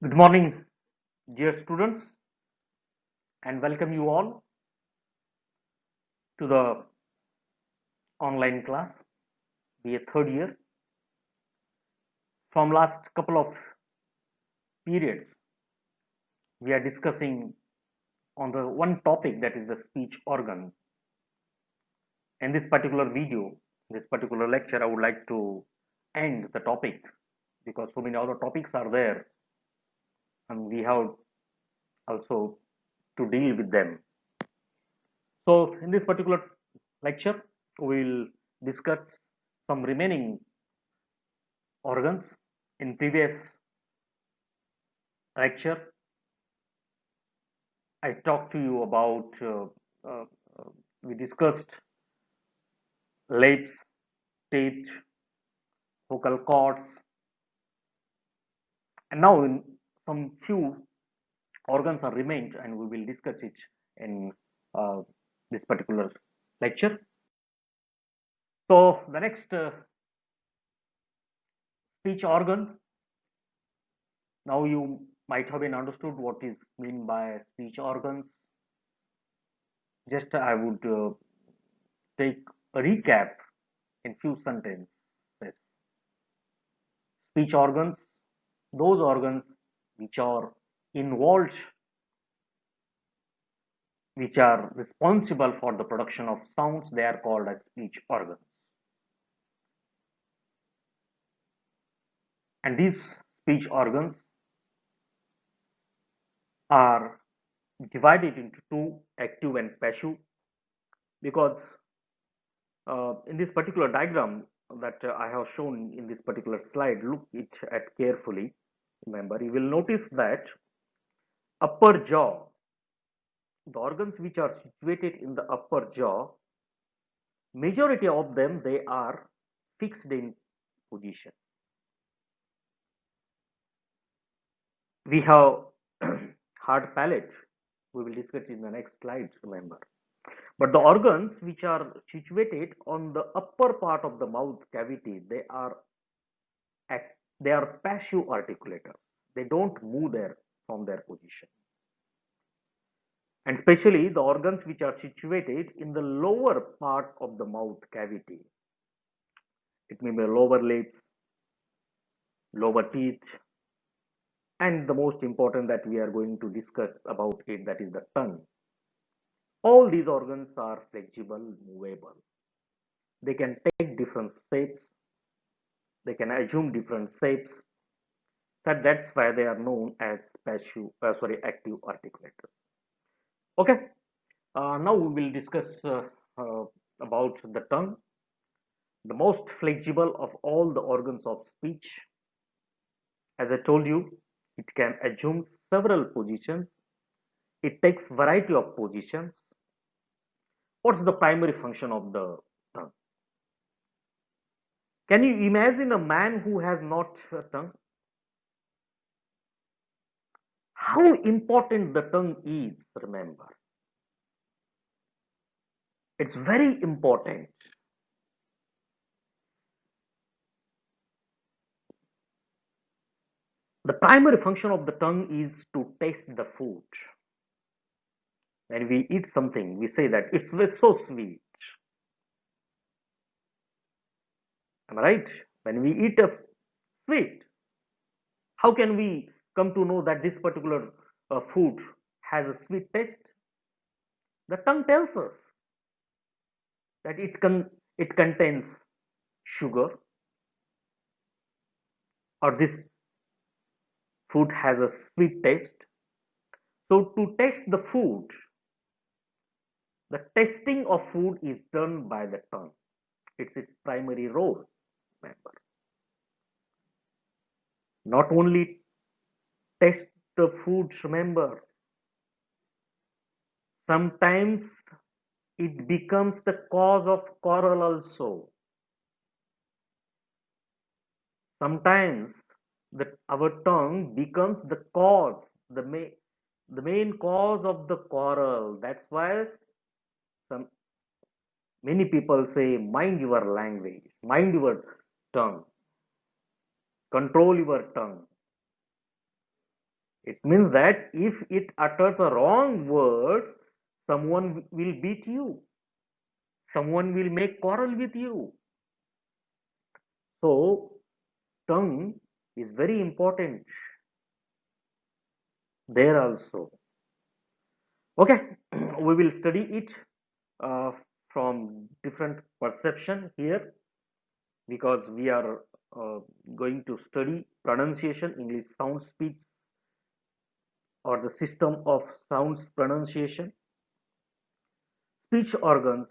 Good morning, dear students, and welcome you all to the online class, be a third year. From last couple of periods, we are discussing on the one topic that is the speech organ. In this particular video, this particular lecture, I would like to end the topic because so many other topics are there, and we have also to deal with them. So, in this particular lecture, we will discuss some remaining organs. In previous lecture, I talked to you about, uh, we discussed lips, teeth, vocal cords, and now in some few organs are remained, and we will discuss it in uh, this particular lecture. So the next speech organ. Now you might have been understood what is mean by speech organs. Just I would take a recap in few sentences. Speech organs, those organs which are involved, which are responsible for the production of sounds, they are called as speech organs. And these speech organs are divided into two, active and passive, because in this particular diagram that I have shown in this particular slide, look it at carefully. Remember, you will notice that upper jaw, the organs which are situated in the upper jaw, majority of them they are fixed in position. We have hard palate. We will discuss in the next slides, remember. But the organs which are situated on the upper part of the mouth cavity, they are passive articulators. They don't move there from their position. And especially the organs which are situated in the lower part of the mouth cavity. It may be lower lips, lower teeth, and the most important that we are going to discuss about it, that is the tongue. All these organs are flexible, movable. They can take different shapes, they can assume different shapes. That's why they are known as active articulators. Okay, now we will discuss uh, about the tongue, the most flexible of all the organs of speech. As I told you, it can assume several positions. It takes variety of positions. What's the primary function of the tongue? Can you imagine a man who has not a tongue? How important the tongue is, remember. It's very important. The primary function of the tongue is to taste the food. When we eat something, we say that it's so sweet. Am I right? When we eat a sweet, how can we come to know that this particular food has a sweet taste? The tongue tells us that it contains sugar, or this food has a sweet taste. So to taste the food, the tasting of food is done by the tongue. It's its primary role, remember. Not only taste the food, remember, sometimes it becomes the cause of quarrel also. Sometimes our tongue becomes the cause, the main cause of the quarrel. That's why some many people say, mind your language, mind your tongue, control your tongue. It means that if it utters a wrong word, someone will beat you. Someone will make quarrel with you. So tongue is very important there also. Okay, we will study it uh, from different perception here because we are uh, going to study pronunciation, English sound speech or the system of sounds pronunciation, speech organs.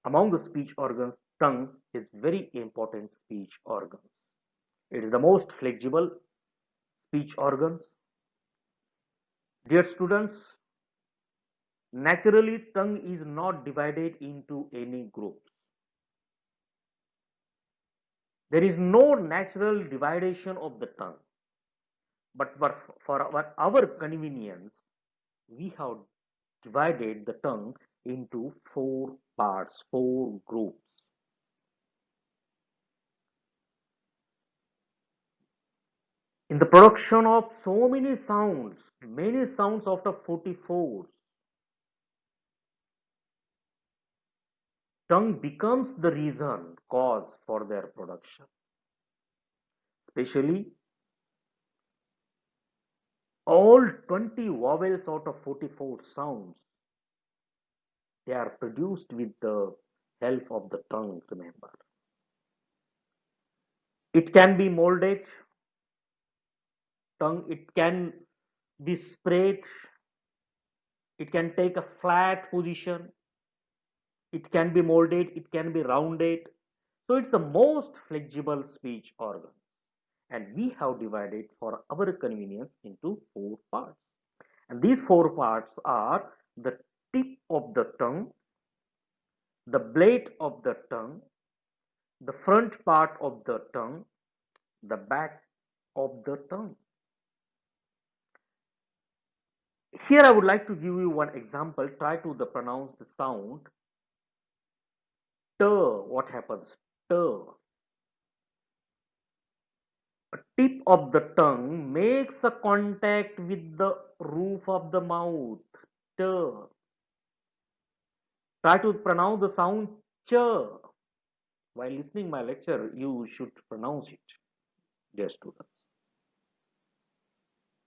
Among the speech organs, tongue is very important speech organ. It is the most flexible speech organs. Dear students, naturally tongue is not divided into any groups. There is no natural dividation of the tongue. But for our convenience, we have divided the tongue into four parts, four groups. In the production of so many sounds out of 44, tongue becomes the reason, cause for their production. Especially all 20 vowels out of 44 sounds, they are produced with the help of the tongue, remember. It can be molded, tongue, it can be spread, it can take a flat position, it can be molded, it can be rounded. So it's the most flexible speech organ. And we have divided for our convenience into four parts. And these four parts are the tip of the tongue, the blade of the tongue, the front part of the tongue, the back of the tongue. Here I would like to give you one example. Try to pronounce the sound T. What happens? T. A tip of the tongue makes a contact with the roof of the mouth. T. Try to pronounce the sound ch. While listening my lecture, you should pronounce it, dear students.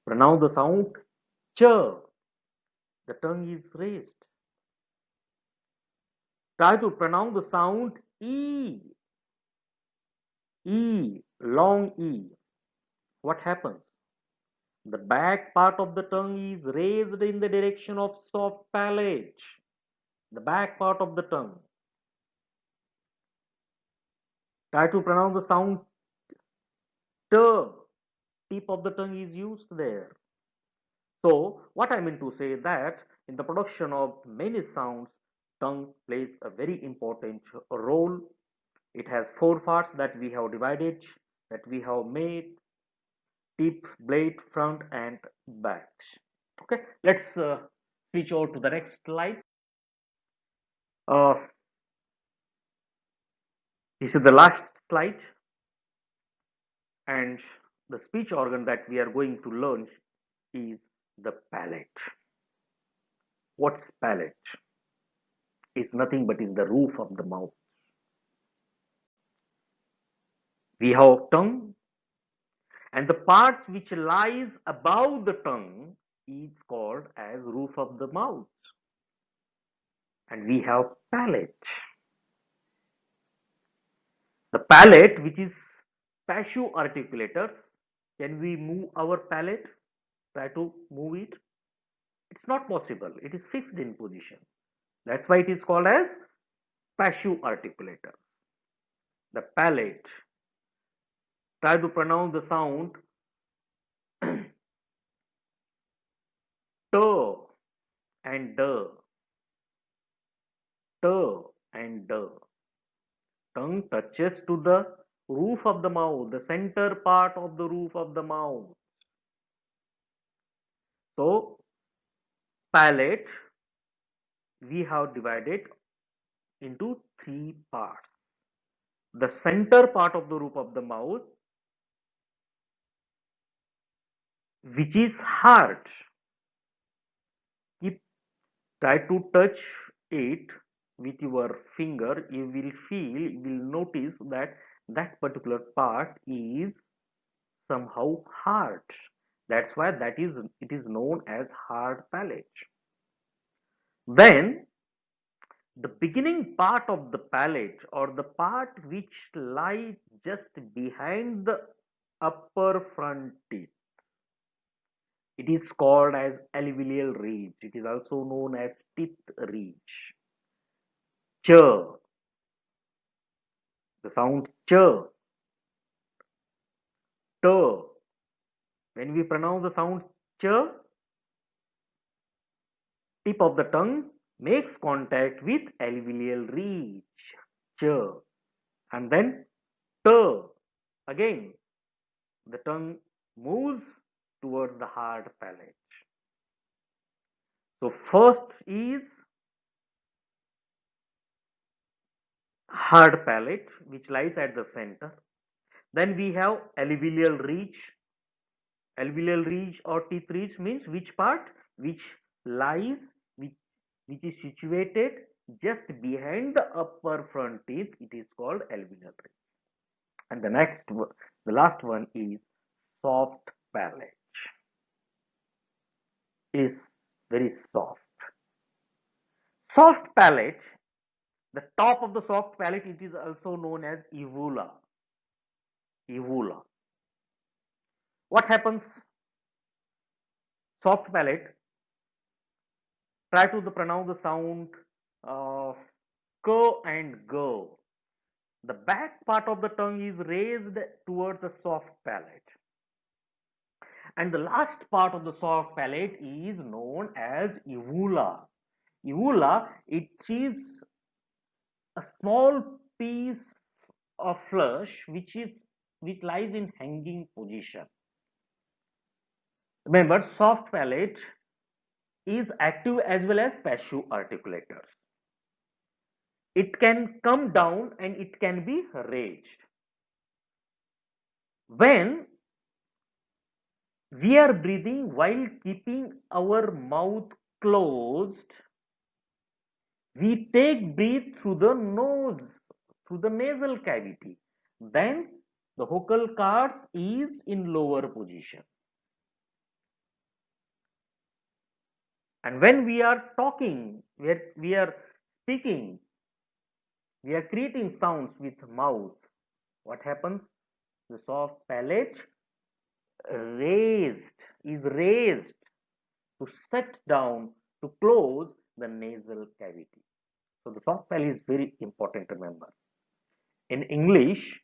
Pronounce the sound ch. The tongue is raised. Try to pronounce the sound e. E. Long e. What happens? The back part of the tongue is raised in the direction of soft palate. The back part of the tongue. Try to pronounce the sound t. Tip of the tongue is used there. So what I mean to say that in the production of many sounds, tongue plays a very important role. It has four parts that we have divided, that we have made: tip, blade, front, and back. Okay, let's switch over to the next slide. Uh, this is the last slide, and the speech organ that we are going to learn is the palate. What's palate? Is nothing but is the roof of the mouth. We have tongue, and the parts which lies above the tongue is called as roof of the mouth. And we have palate. The palate, which is passive articulators, can we move our palate? Try to move it. It's not possible. It is fixed in position. That's why it is called as passive articulator. The palate. Try to pronounce the sound t and d, t and d. Tongue touches to the roof of the mouth, the center part of the roof of the mouth. So palate we have divided into three parts: the center part of the roof of the mouth, which is hard. Keep Try to touch it with your finger. You will notice that that particular part is somehow hard. That's why it is known as hard palate. Then the beginning part of the palate, or the part which lies just behind the upper front teeth, it is called as alveolar ridge. It is also known as teeth ridge. Ch, the sound ch, t. When we pronounce the sound ch, tip of the tongue makes contact with alveolar ridge, ch, and then t. Again, the tongue moves towards the hard palate. So first is hard palate, which lies at the center. Then we have alveolar ridge. Alveolar ridge or teeth ridge means which part? Which lies, which, which is situated just behind the upper front teeth. It is called alveolar ridge. And the last one is soft palate. Is very soft. Soft palate, the top of the soft palate, it is also known as uvula. Uvula. What happens? Soft palate, try to pronounce the sound of k and g. The back part of the tongue is raised towards the soft palate. And the last part of the soft palate is known as uvula. Uvula, it is a small piece of flesh which lies in hanging position. Remember, soft palate is active as well as passive articulators. It can come down and it can be raised. When we are breathing while keeping our mouth closed, we take breath through the nose, through the nasal cavity. Then the vocal cords is in lower position. And when we are talking, we are speaking, we are creating sounds with mouth. What happens? The soft palate raised is raised to set down to close the nasal cavity. So the soft palate is very important to remember. In English,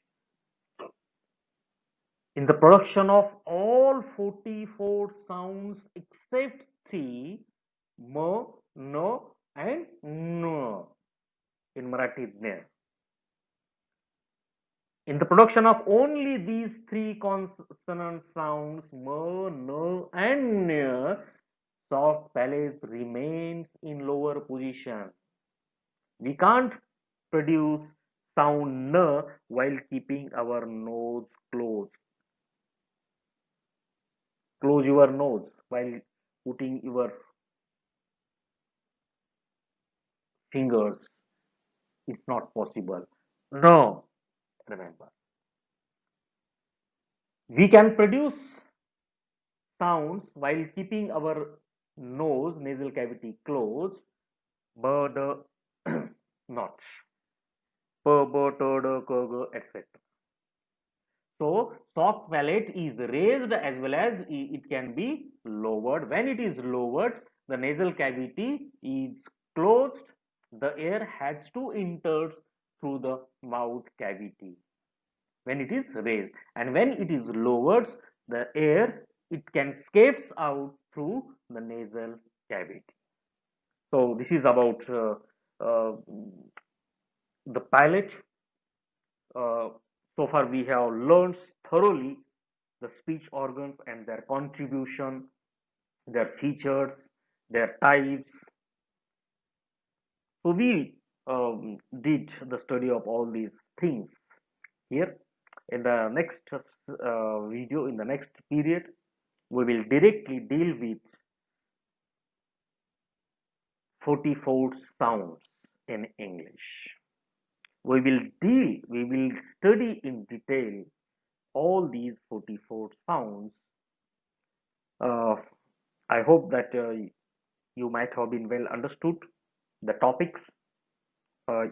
in the production of all 44 sounds except three, m, no, and n, in Marathi, ne. In the production of only these three consonant sounds, m, n, and n, soft palate remains in lower position. We can't produce sound n while keeping our nose closed. Close your nose while putting your fingers. It's not possible. No, remember. We can produce sounds while keeping our nose, nasal cavity closed, but not. P, b, t, d, k, g, etc. So soft palate is raised as well as it can be lowered. When it is lowered, the nasal cavity is closed. The air has to enter through the mouth cavity when it is raised, and when it is lowered, the air it can escapes out through the nasal cavity. So this is about uh, the palate. So far we have learned thoroughly the speech organs and their contribution, their features, their types. So we did the study of all these things here. In the next video, in the next period, We will directly deal with 44 sounds in English. We will study in detail all these 44 sounds. Uh, I hope that you might have been well understood the topics.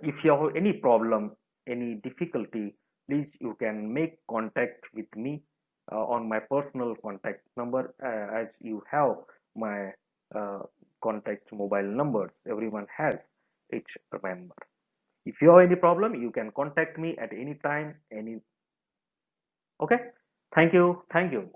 If you have any problem, any difficulty, please you can make contact with me on my personal contact number, as you have my uh, contact mobile numbers. Everyone has each member. If you have any problem, you can contact me at any time. Okay. Thank you. Thank you.